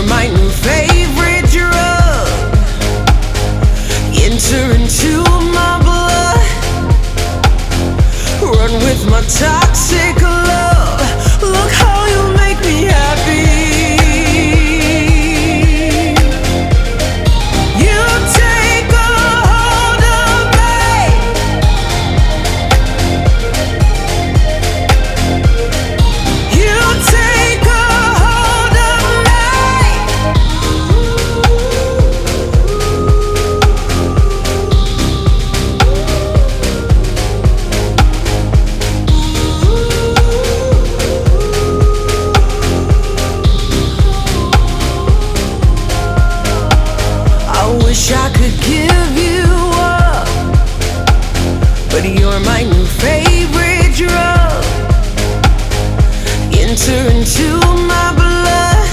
you're my new favorite drug. Enter into my blood, run with my toxic love. Look how you make me happy. You take a hold of me. You take a hold of me. I wish I could give you up, but you're my new favorite drug. Enter into my blood,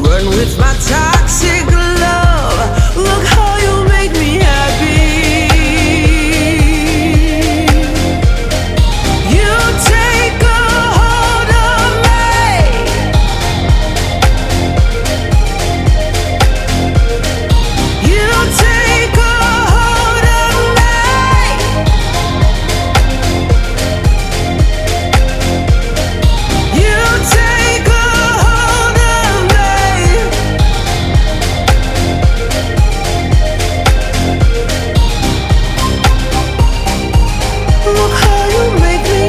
run with my toxic love. Look how you make me happy. You take a hold of me. You take a hold of me. You take a hold of me. Look how you make me.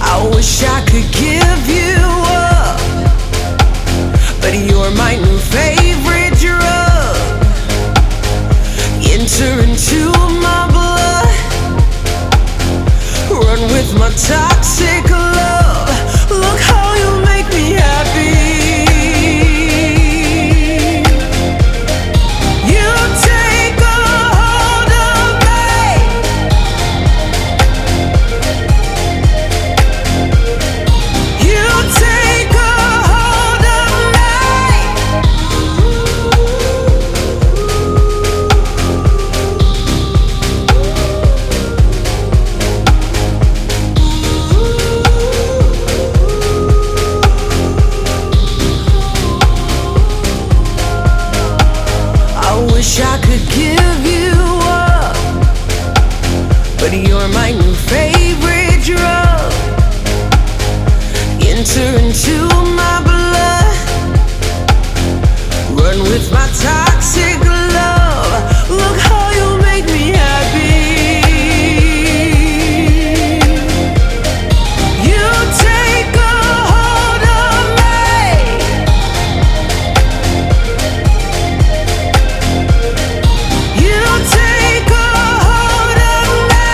I wish I could give you up, but you're my new favorite drug. Enter into my blood, run with my toxic love. Look how you make me happy. You take a hold of me. You take a hold of me. I wish I could give you up, but you're my new favorite drug. Enter into my blood, run with my toxic love. Look how you make me happy. You take a hold of me. You take a hold of me.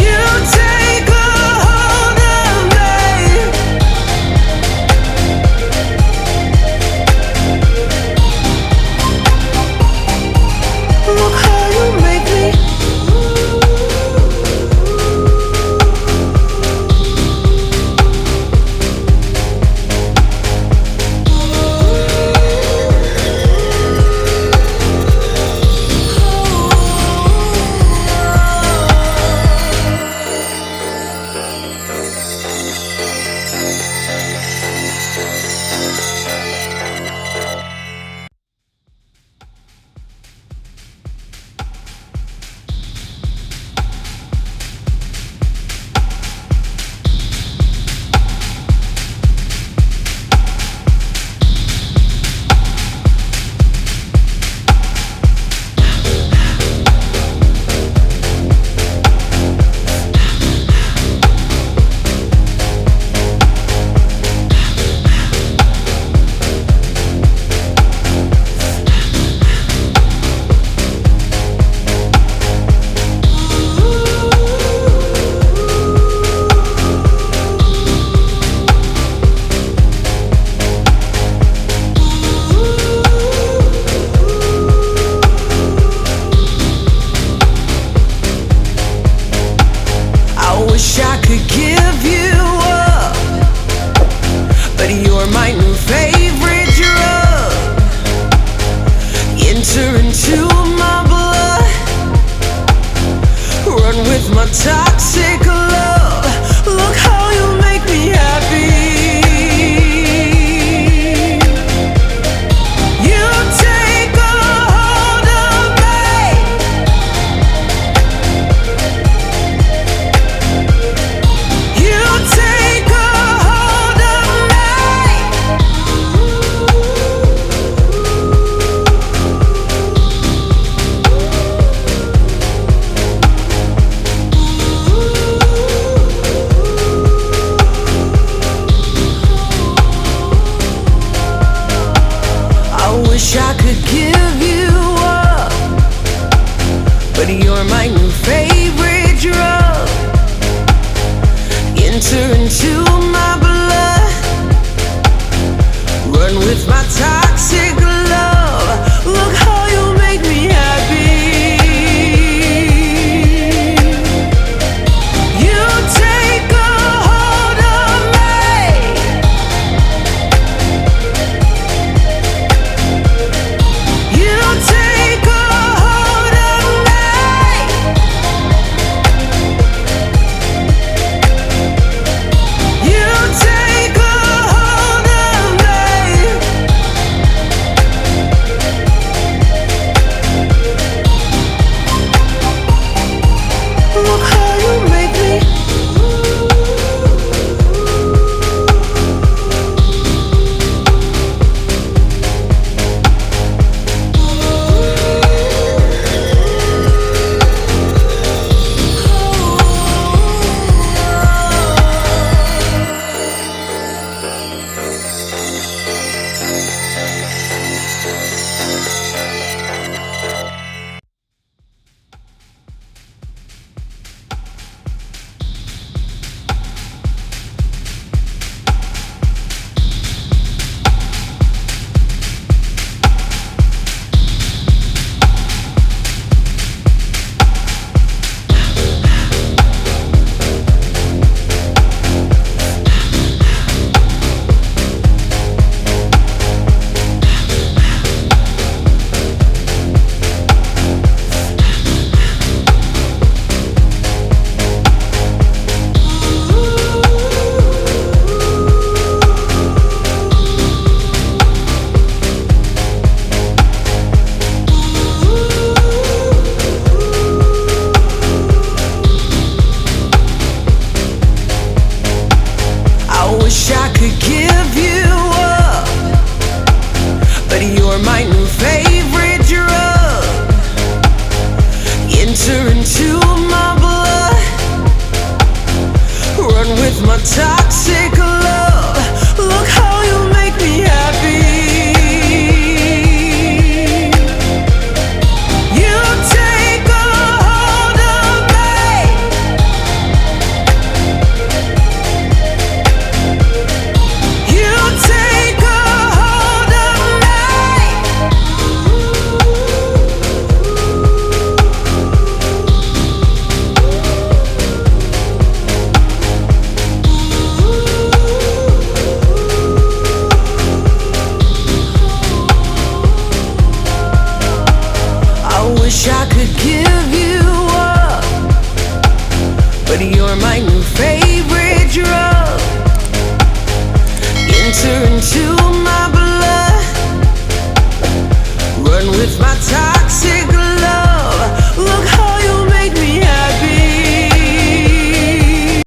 You take a hold of me. Run with my toxic love. Look how you make me happy. You take a hold of me. You take a hold of me. I wish I could give you up, but you're my new favorite drug. Enter into my blood. Run with my toxic love. Look how you make me happy. You take a hold of me. You take a hold of me. You take a hold of me. Look how you make me. I wish I could give you up, but you're my new favorite drug. Enter into my blood. Run with my toxic love. Look how you make me happy. You take a hold of me. You take a hold of me. I wish I could give you up, but you're my new favorite drug.